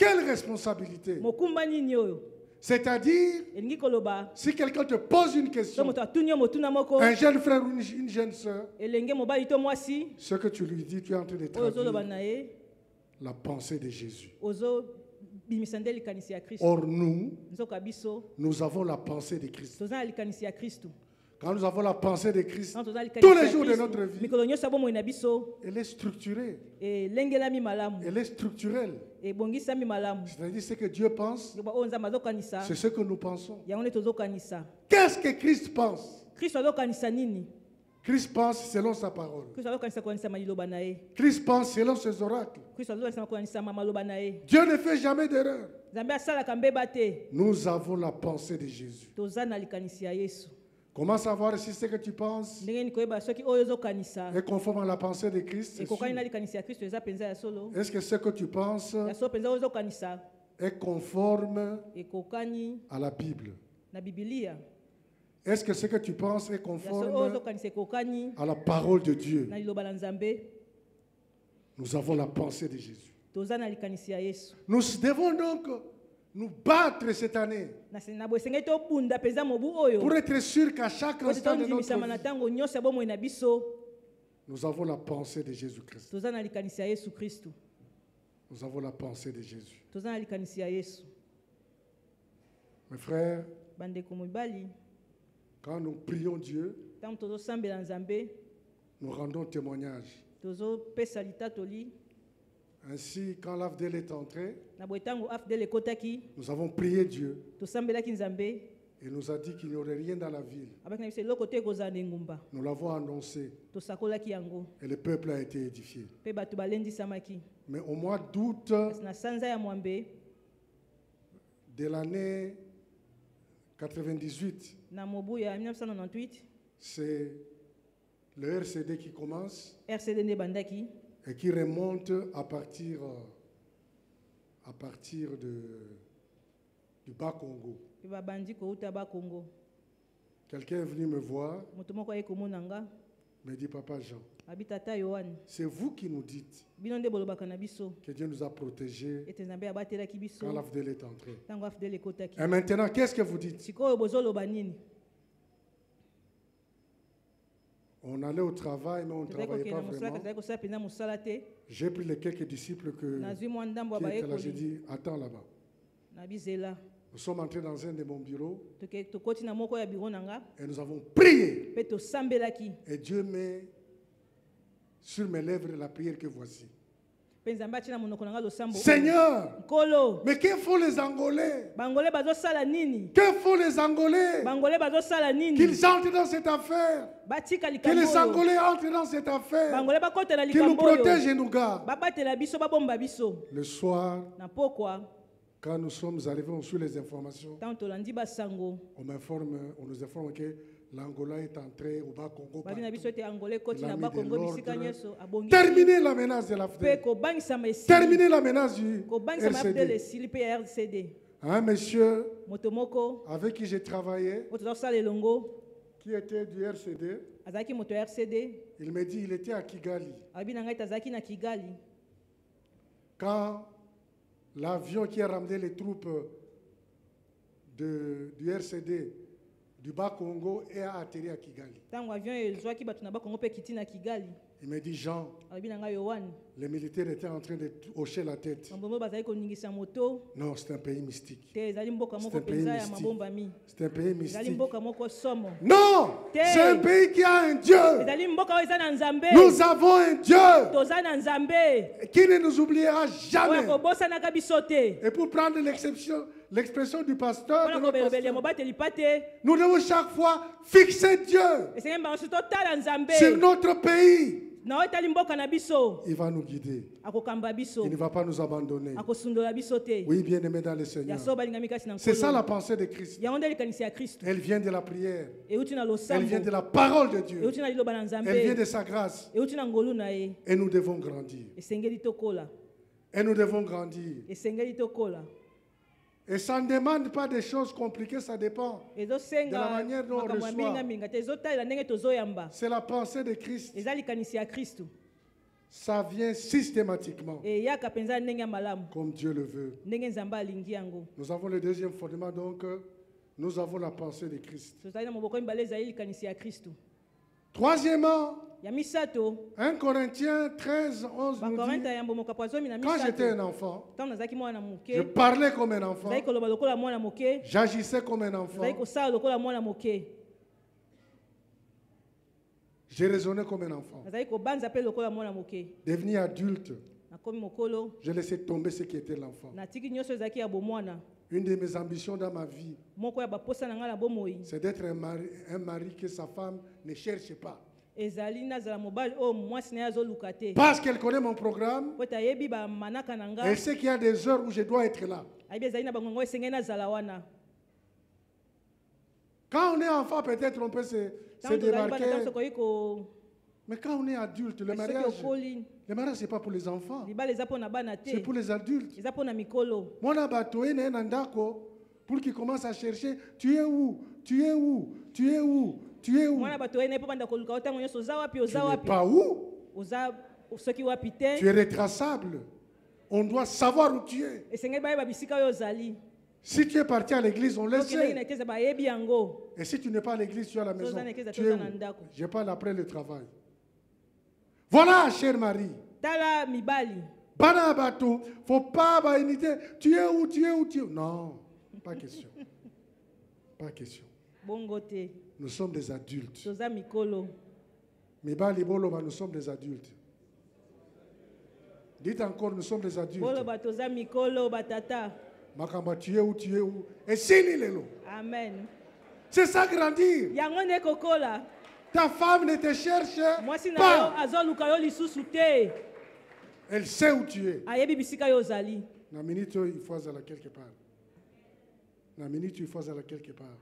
Quelle responsabilité? mokumba nini oyo C'est-à-dire, elingi koloba si quelqu'un te pose une so question, moto atuni yo motuna moko un jeune frère ou une jeune sœur, elenge mobali to mwasi ce que tu lui dis, tu es en train de oyo ozoloba traduire na ye la pensée de Jésus. ozobimisa nde likanisi ya kristo Or, nous, nzoka biso nous avons la pensée de Christ. toza na likanisi ya kristo Quand nous avons la pensée de Christ, Ntango toza na tous likanisi les ya jours de Kristo, notre vie, mikolo nyonso ya bomoi na biso elle est structurée. elengelami malamu Elle est structurelle. ebongisami malamu C'est-à-dire ce que Dieu pense, loba oyo nzambe azokanisa c'est ce que nous pensons. yango nde tozokanisa Qu'est-ce que Christ pense? kristo azokanisa nini Christ pense selon sa parole. kristo azokanisa kokanisama liloba na ye Christ pense selon ses oracles. kristo azokanisa kokanisama maloba na ye Dieu ne fait jamais d'erreur. nzambe asalaka mbeba te Nous avons la pensée de Jésus. toza na likanisi ya yesu Comment savoir si ce que tu penses ndenge nini koyeba soki oyo ozokanisa est conforme à la pensée de Christ? C'est sûr. ekokani na likanisi ya kristo eza mpenza ya solo Est-ce que ce que tu penses ya solo mpenza oyo ozokanisa est conforme ekokani à la Bible? na bibilia Est-ce que ce que tu penses est ya solo oyo conforme ozokanisa ekokani à la parole de Dieu? na liloba na nzambe Nous avons la pensée de Jésus. toza na likanisi ya yesu Nous devons donc nous battre cette année na boye esengeli tobunda mpenza mobu oyo pour être sûr qu'à chaque po te instant de tondimisama na notre vie, ntango nyonso ya bomoi na biso nous avons la pensée de Jésus-Christ. toza na likanisi ya yesu kristu Nous avons la pensée de Jésus. toza na likanisi ya yesu Mes frères, bandeko mibali quand nous prions Dieu, ntango tozosambela nzambe nous rendons témoignage. tozopesa litatoli Ainsi, quand l'Avdel est entré, na boye ntango afdel ekotaki nous avons prié Dieu tosambelaki nzambe et nous a dit qu'il n'y aurait rien dans la ville. abaki na biso eloko te ekozala na engumba Nous l'avons annoncé tosakolaki yango et le peuple a été édifié. mpe bato balendisamaki Mais au mois d'août kasi na sanza ya mwambe de l'année 98, na mobu ya 1998 c'est le RCD qui commence rcd nde ebandaki et qui remonte à partir du Bas-Congo. mpe babandi kouta bakongo Quelqu'un est venu me voir, moto moko aye komona nga me dit, Papa Jean, abi tata yohane c'est vous qui nous dites bino nde bolobaka na biso que Dieu nous a protégés ete nzambe abatelaki biso quand l'Avdel est entré. ntango afdel ekotaki Et maintenant, qu'est-ce que vous dites? sikoyo bozoloba nini On allait au travail, mais on ne tozali travaillait pas kokende mosala vraiment. tozali kosala mpenza mosala te J'ai pris les quelques disciples nazwi mwa ndambo ya qui étaient là. J'ai bayekoli dit, attends là-bas. na bizela Nous sommes entrés dans un de mon bureau tokoti na moko ya biro na nga et nous avons prié. mpe tosambelaki Et Dieu met sur mes lèvres la prière que voici. mpe nzambe atia na monoko na nga losambo oyo. Seigneur, nkolo mais que font les Angolais? bangole bazosala nini Que font les Angolais? bangole bazosala nini Qu'ils entrent dans cette affaire. batika Que likambo les oyo Angolais entrent dans cette affaire. bangole bakota na Qu'ils nous likambo oyo protègent et nous gardent. babatela biso babomba biso Le soir, na pokwa quand nous sommes arrivés, on suit les informations. ntango tolandi basango On nous informe que l'Angola est entré au Bas-Congo. babi na biso partout. ete angole ekoti Il a na mis bakongo de bisika l'ordre. nyonso abongi Terminez la menace de mpe l'AFDEL. kobangisama esili Terminez la menace du kobangisama ya fdel RCD. esili mpe ya rcd Un monsieur moto moko avec qui j'ai travaillé, oyo toza kosala elongo qui était du RCD, azalaki moto ya rcd il me dit il était à Kigali. abi na ngai ete azalaki na kigali Quand l'avion qui a ramené les troupes du RCD du Bas-Congo est atterri à Kigali. ntango avion ezwaki bato na bakongo mpe ekiti na kigali Il me dit, Jean, abi na ngai yohane les militaires étaient en train de hocher la tête. bambombo bazali koningisa moto Non, c'est un pays mystique. te ezali mboka moko C'est un pays mpenza ya mystique. mabombami C'est un pays ezali mystique. mboka moko somo Non, c'est un pays qui a un Dieu. ezali mboka oyo eza na nzambe Nous avons un Dieu toza na nzambe qui ne nous oubliera oyo jamais. akobosanaka biso te Et pour prendre l'expression du pasteur, de mpona notre kobelobeli pasteur, ya mobateli pa te nous devons chaque fois fixer Dieu esengeli bango so totala nzambe sur notre pays. na oyo etali mboka na biso Il va nous guider. akokamba biso Il ne va pas nous abandonner. akosundola biso te Oui, bien-aimés dans le ya Seigneur. so balingami kasi na C'est ça la nkolo pensée de Christ. yango nde likanisi ya kristu Elle vient de la prière. euti na Elle losambo vient de la parole de Dieu. euti na liloba na Elle vient nzambe de sa grâce. euti na ngolu na ye Et nous devons grandir. esengeli tokola Et nous devons grandir. esengeli tokola Et ça ne demande pas des choses compliquées, ça dépend. De la ezosenga manière dont on makambo ya minga reçoit. minga te ezotalela ndenge tozoyamba C'est la pensée de Christ. eza likanisi ya kristu Ça vient systématiquement, eyaka mpenza ndenge ya malamu comme Dieu le veut. ndenge nzambe alingi yango. Nous avons le deuxième fondement, donc nous avons la pensée de Christ. tozali na moboko mibale ezali likanisi ya kristu. Troisièmement, ya misato 1 Corinthiens 13, 11 nous bakorinta dit, ya mbomoka po zomi na quand j'étais un misato enfant, ntango nazalaki mwana moke je parlais comme un enfant, nazalaki koloba lokola mwana moke j'agissais comme un enfant, nazalaki kosala lokola mwana moke j'ai raisonné comme un enfant. nazalaki kobanza mpe lokola mwana moke. Devenu adulte, nakomi mokolo je laissais tomber ce qui était l'enfant. natiki nyonso ezalaki ya bomwana. Une de mes ambitions dans ma vie, moko ya baposa na ngai na bomoi c'est d'être un mari que sa femme ne cherche pas. ezali nazala mobali oyo mwasi na ye azoluka te Parce qu'elle connaît mon programme, po ete ayebi bamanaka na elle ngai sait qu'il y a des heures où je dois être là. ayebi ezali na bangongo esengeli nazala wana. Quand on est enfant, peut-être on peut se Ntango tozali bana, démarquer. ntango sokoki Mais quand on est adulte, le soki mariage, okoli c'est pas pour les enfants, libala eza mpo na bana c'est te pour les adultes. eza mpo na mikolo. Mwana batoé né nandako pour qu'il commence à chercher, tu es où? Tu es où? Tu es où? Tu es où? mwana bato oyene mpo banda koluka otango nyonso oza wapi Tu oza n'es wapi pas où? oza soki wapi te Tu es retraçable. On doit savoir où tu es. esengeli bayeba bisika oyo ozali. Si tu es parti à l'église, on le okendeki na sait. ekeza bayebi yango. Et si tu n'es pas à l'église, tu es à la maison. Toza na ekeza, Tu es toza où? na ndako. Je parle après le travail. Voilà, cher Marie. tala mibali Bana bateau, faut pas unité. Tu es où? Tu es où? Tu es où? Non, pas question. Pas question. bongo te Nous sommes des adultes. toza mikolo. Mibali boloba, nous sommes des adultes. Dites encore, nous sommes des adultes. boloba toza mikolo batata. Makamba, tu es où? Tu es où? Et si lelo. Amen. C'est ça grandir. yango nde kokola Ta femme ne te cherche mwasi na yo pas. azoluka yo lisusu te Elle sait où tu es. ayebi bisika yo ozali. Na minute, il faut aller quelque part. Na minute, il faut aller quelque part.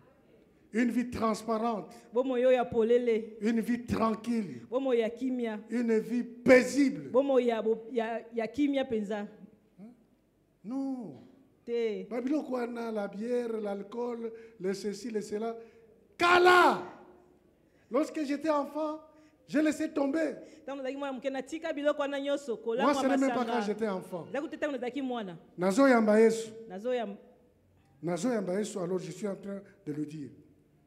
Une vie transparente. bomoi oyo ya polele Une vie tranquille. bomoi ya kimia Une vie paisible. bomoi ya kimia mpenza Non. te. Babylone, quoi, la bière, l'alcool, le ceci, le cela. Kala! Lorsque j'étais enfant, je laissais tomber. ntango nazalaki mwana moke natika biloko wana nyonso Moi, kolangwa ce n'est même pas quand masanga j'étais enfant. ezalaki te ntango nazalaki mwana Nazo yamba Yesu. nazoyamba Alors je suis en train de le dire.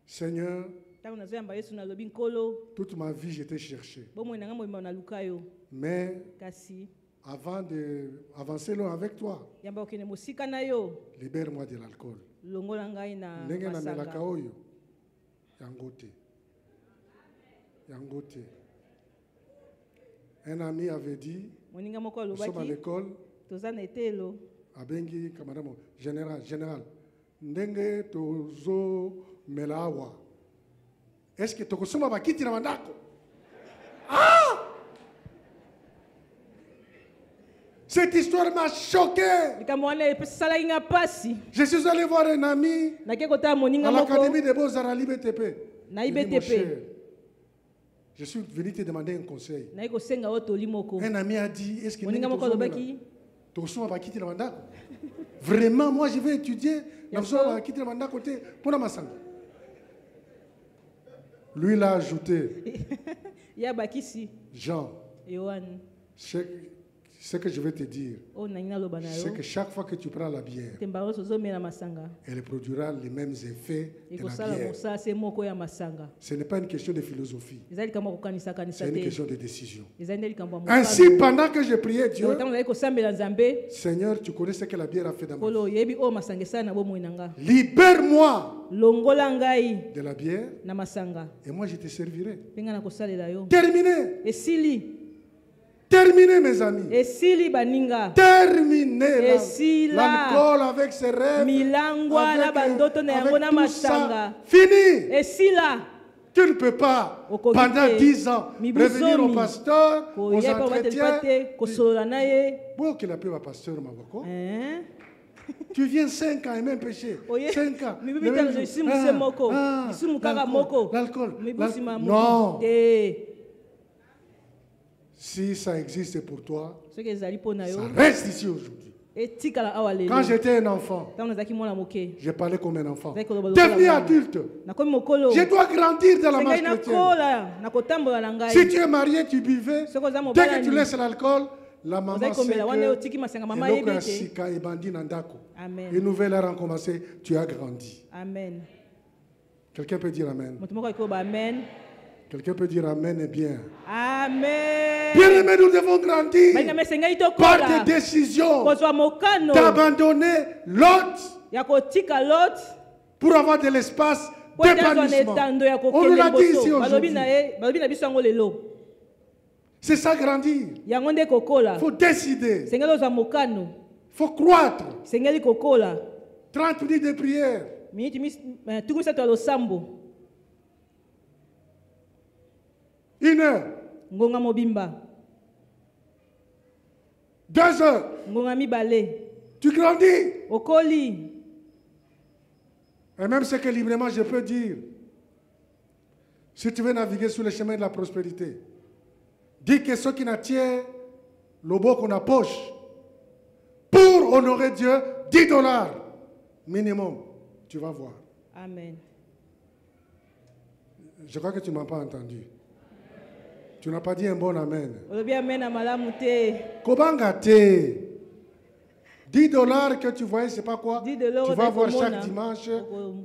Seigneur, ntango nazoyamba yesu nalobi nkolo toute ma vie, j'étais cherché. bomoi na ngai mobimba naluka yo Mais kasi avant d'avancer loin avec toi, yamba okende mosika na yo libère-moi de l'alcool. longola ngai na Ndenge na melaka masanga oyo. Yango te. Yango te. Un ami avait dit, moninga moko nous sommes à alobaki l'école, toza na etelo abengi camarade général. Ndenge tozo melawa. Est-ce que tokosoma bakiti na mandako? Ah! Cette histoire m'a choqué. likambo wana esalaki nga mpasi. Je suis allé voir un ami nakei kotala moninga à moko l'Académie des Beaux-Arts à l'IBTP. na Il dit, mon IBTP cher, je suis venu te demander un conseil. naye kosenga oyo toli moko. Un ami a dit, est-ce que moninga moko alobaki vraiment, moi je vais étudier. Yango. Lui l'a ajouté, ya bakisi Jean, yohane ce que je vais te dire, oyo nangi naloba na c'est yo que chaque fois que tu prends la bière, temba nyonso ozomela masanga elle produira les mêmes effets de la ekosala bière. mosala se moko ya masanga. Ce n'est pas une question de philosophie, eza likambo ya kokanisa-kanisa c'est une te question de décision. eza nde likambo ya Ainsi, pendant que je priais Dieu, ntango nazali kosambela nzambe Seigneur, tu connais ce que la bière a fait dans ma vie. kolo oyebi oyo masanga esala na bomoi na nga Libère-moi longola ngai de la bière na masanga et moi je te servirai. mpe ngai nakosalela yo. Terminé. esili Terminez, mes amis. esili baninga Terminez Esila. l'alcool avec ses rêves. milangwa na bandoto na yango na avec tout ça. masanga Fini. esila Tu ne peux pas, Okoki pendant te. 10 ans, Mibu revenir au zomi. pasteur, aux koyepa entretiens. batelipa te kosolola na ye. Bon, qu'il appelle pasteur Maboko. Hein? Tu viens 5 ans et même péché. Oye, 5 ans. mibu Le même mitano jour. lisumu se moko lisumu kaka moko L'alcool. mibu nsima Non. motu te. Si ça existe pour toi, soki ezali mpo na yo ça reste ici aujourd'hui. etikala awa lelo. Quand j'étais un enfant, Ntango nazalaki mwana moke. j'ai parlé comme un enfant. Nazalaki koloba lokola Devenu mwana. adulte, Nakomi mokolo. je dois grandir dans la marche Sengai chrétienne. nakola nakotambola na ngai. Si tu es marié, tu buvais. Soki oza Dès mobali que tu laisses l'alcool, la maman ozali sait komela wana que otiki masenga mama eloko ya yebi te. sika ebandi na ndako. Amen. Une nouvelle ère a commencé, tu as grandi. Amen. Quelqu'un peut dire Amen. Moto moko akoba amen. Quelqu'un peut dire Amen et bien. Amen. Bien aimé, nous devons grandir Balinga mesengai par tokola. des décisions Kozwa mokano d'abandonner l'autre ya kotika lot pour avoir de l'espace po tazwa na d'épanouissement. etando ya On nous l'a kokende dit ici liboso. Balobi aujourd'hui. na biso yango lelo. C'est ça grandir. Yango nde kokola. Il faut décider. Sengeli ozwa mokano. Il faut croître. Sengeli kokola. 30 minutes de prière. Miniti tuku misato ya losambo. 1 heure. Ngonga mobimba. 2 heures. Ngonga mibale. Tu grandis. Okoli. Et même ce que librement je peux dire, si tu veux naviguer sur le chemin de la prospérité, dis que ceux qui n'attirent le beau qu'on a poche, pour honorer Dieu, $10 minimum, tu vas voir. Amen. Je crois que tu ne m'as pas entendu. Tu n'as pas dit un bon amen. Olobi amen na malamu te. Kobanga te. $10 que tu voyais, c'est pas quoi. Tu $10 vas voir chaque dimanche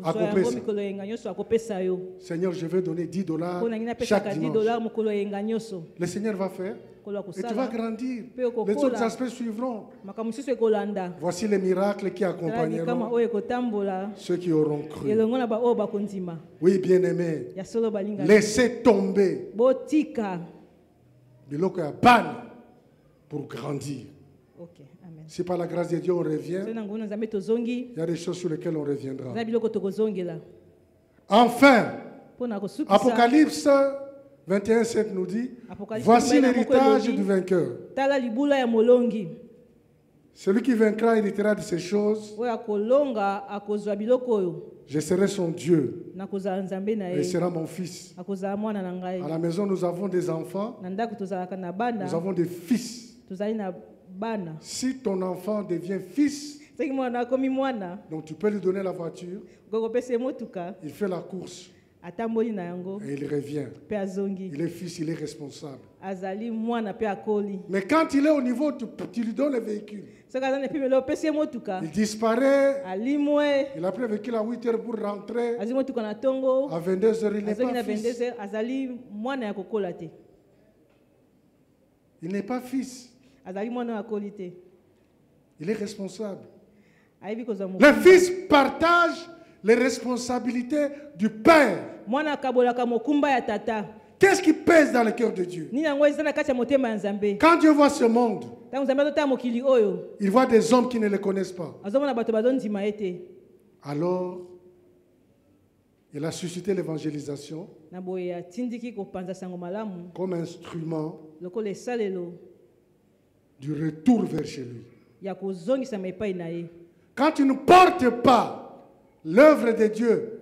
à Kopesa. mikolo yenga nyonso akopesa yo. Seigneur, je veux donner $10 Pona ngina chaque pesaka dimanche. $10 mokolo yenga nyonso. Le Seigneur va faire Kolo et tu vas akosala. grandir. Pe okokola. Les autres aspects suivront. Makambo mosusu ekolanda. Voici les miracles qui Tala likama accompagneront oyo ekotambola. ceux qui auront cru. Elongo na ba oyo bakondima. Oui, bien-aimés, Ya solo balinga. laissez tomber Botika. biloko ya bana pour grandir. OK, amen. Si par la grâce de Dieu on revient, So na ngona nzambe tozongi. il y a des choses sur lesquelles on reviendra. Na biloko tokozongela. Enfin, Pona kosukisa. Apocalypse 21:7 nous dit, Apocalypse voici 21, l'héritage Moko du vainqueur. Tala libula ya molongi. Celui qui vaincra héritera de ces choses. Oyo akolonga akozwa biloko oyo. Je serai son Dieu Nakozala nzambe na et il ye. sera mon fils. Akozala mwana na ngai. À la maison, nous avons des enfants, Na ndako tozalaka na bana. nous avons des fils. Tozali na bana. Si ton enfant devient fils, Soki mwana akomi mwana, donc tu peux lui donner la voiture, okopesa ye motuka, il fait la course atamboli na yango, et il revient. mpe azongi. Il est fils, il est responsable. Azali mwana mpe akoli. Mais quand il est au niveau, tu lui donnes le véhicule. Soki aza na epimeli opesi ye motuka, Il disparaît, alimwe, il a pris le véhicule à 8 heures pour rentrer. azwi motuka na ntongo, À 22 heures, il n'est azongi pas na fils. 22h, azali mwana ya kokola te. Il n'est pas fils, Azali mwana oyo akoli te. il est responsable. Ayebi kozwa Le mokumba. fils partage les responsabilités du père. Mwana akabolaka mokumba ya tata. Qu'est-ce qui pèse dans le cœur de Dieu? Nini yango eza na kati ya motema ya nzambe. Quand Dieu voit ce monde, Ntango nzambe azotala mokili oyo, il voit des hommes qui ne le connaissent pas. azomona bato bazondima ye te. Alors, il a suscité l'évangélisation Na boye atindiki kopanza sango malamu comme instrument lokola esalelo du retour vers chez lui. ya kozongisama epai na ye. Quand tu ne portes pas l'œuvre de Dieu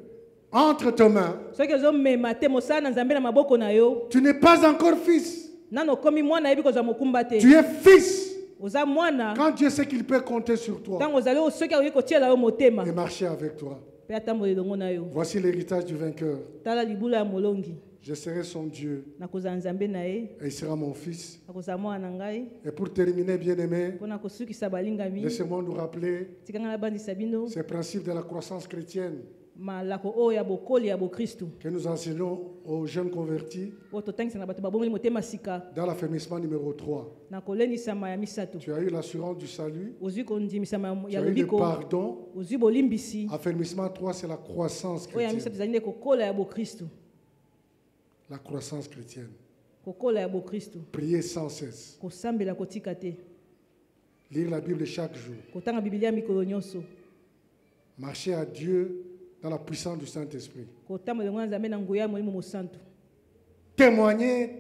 entre tes mains, Soki ozomema te mosala na nzambe na maboko na yo, tu n'es pas encore fils. nano okomi mwana ayebi kozwa mokumba te. Tu es fils Oza mwana quand Dieu sait qu'il peut compter sur toi ntango ozali oyo soki akoki kotiela yo motema et marcher avec toi. mpe atambola elongo na yo. Voici l'héritage du vainqueur. Tala libula ya molongi. Je serai son Dieu Nakozala nzambe na ye, et il sera mon fils. akozala mwana na ngai. Et pour terminer, bien-aimé, Mpona kosukisa balingami, laissez-moi nous rappeler tikanga nabandisa bino ces principes de la croissance chrétienne malako oyo ya bokoli ya bokristu que nous enseignons aux jeunes convertis oyo totangisa na bato babongeli motema sika dans l'affermissement numéro 3. na kolendisama ya misato. Tu as eu l'assurance du salut, Ozwi kondimisama tu ya as eu le lobiko, pardon. ozwi bolimbisi. Affermissement 3, c'est la croissance Oyo ya misato chrétienne. ezali nde kokola ya bokristu. La croissance chrétienne. Kokola ya bokristu. Prier sans cesse. Kosambela kotika te. Lire la Bible chaque jour. Kotanga Biblia mikolo nyonso. Marcher à Dieu dans la puissance du Saint-Esprit. Kotambola ngwana nzambe na nguya ya molimo mosantu. Témoigner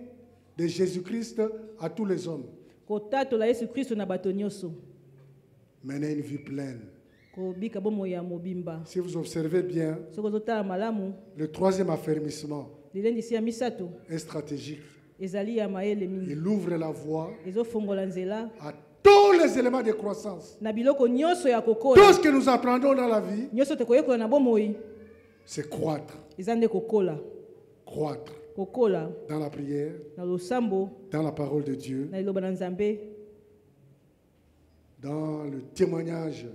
de Jésus-Christ à tous les hommes. Kotatola Yesu Kristo na bato nyonso. Mener une vie pleine. Kobika bomoi ya mobimba. Si vous observez bien, Soki ozotala malamu, le troisième affermissement lilendisi ya misato est stratégique. ezali ya mayele mingi. Il ouvre la voie Ezofongola nzela à tous les éléments de croissance. na biloko nyonso ya Tout kokola ce que nous apprenons dans la vie, nyonso tokoyekola na bomoi c'est croître. eza nde kokola Croître kokola dans la prière, na losambo dans la parole de Dieu, na liloba na nzambe dans le témoignage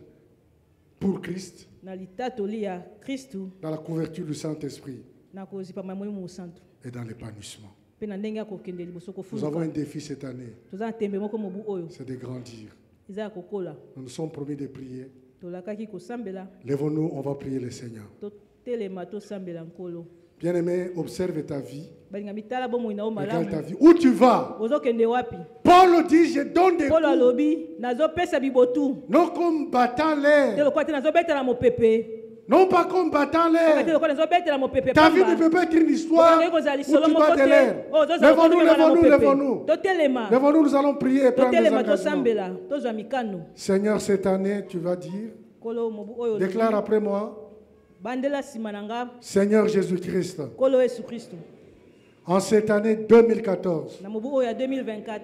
pour Christ, na litatoli ya kristu dans la couverture du Saint-Esprit na kozipama molimo mosantu et dans l'épanouissement. mpe na ndenge ya kokende liboso Nous avons un kofuluka défi cette année, toza na tembe moko mobu oyo c'est de grandir. eza ya kokola Nous nous sommes promis de prier. tolakaki kosambela Lèvons-nous, on va prier le Seigneur. totelema tosambela nkolo Bien-aimé, observe ta vie. balinga mitala bomoi na yo Regarde ta malamu vie. Où tu vas? ozokende wapi Paul dit, je donne des polo coups, alobi nazopesa bibotu non comme battant te l'air, lokola te nazobetela mopepe non pas comme battant te l'air. lokola nazobetela mopepe Ta vie ne pamba peut pas être une histoire okoki kozala où lisolo tu moko bats de te l'air. ozozala Lèvons-nous, komema na lèvons-nous, mopepe lèvons-nous. totelema Lèvons-nous, nous allons prier et prendre des totelema engagements. tosambela tozwa mikano Seigneur, cette année, tu vas dire, kolo mobu oyo déclare après moi, bandela nsima na nga Seigneur Jésus-Christ, kolo yesu kristu en cette année 2014, na mobu oyo ya 2024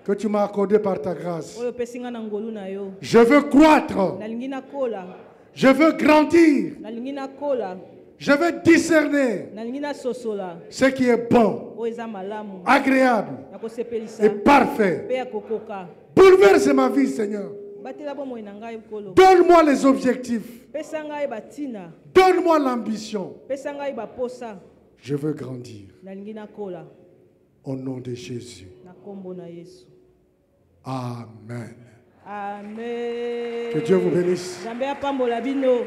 que tu m'as accordé par ta grâce, oyo opesi nga na ngolu na yo je veux croître, nalingi nakola je veux grandir, nalingi nakola je veux discerner nalingi nasosola ce qui est bon, oyo eza malamu agréable ya kosepelisa et parfait. mpe ya kokoka Bouleverse ma vie, Seigneur. batela bomoi na ngai kolo Donne-moi les objectifs. pesa ngai batina Donne-moi l'ambition. pesa ngai baposa Je veux grandir. nalingi nakola Au nom de Jésus. na nkombo na yesu Amen. amen Que Dieu vous bénisse. nzambe apambola bino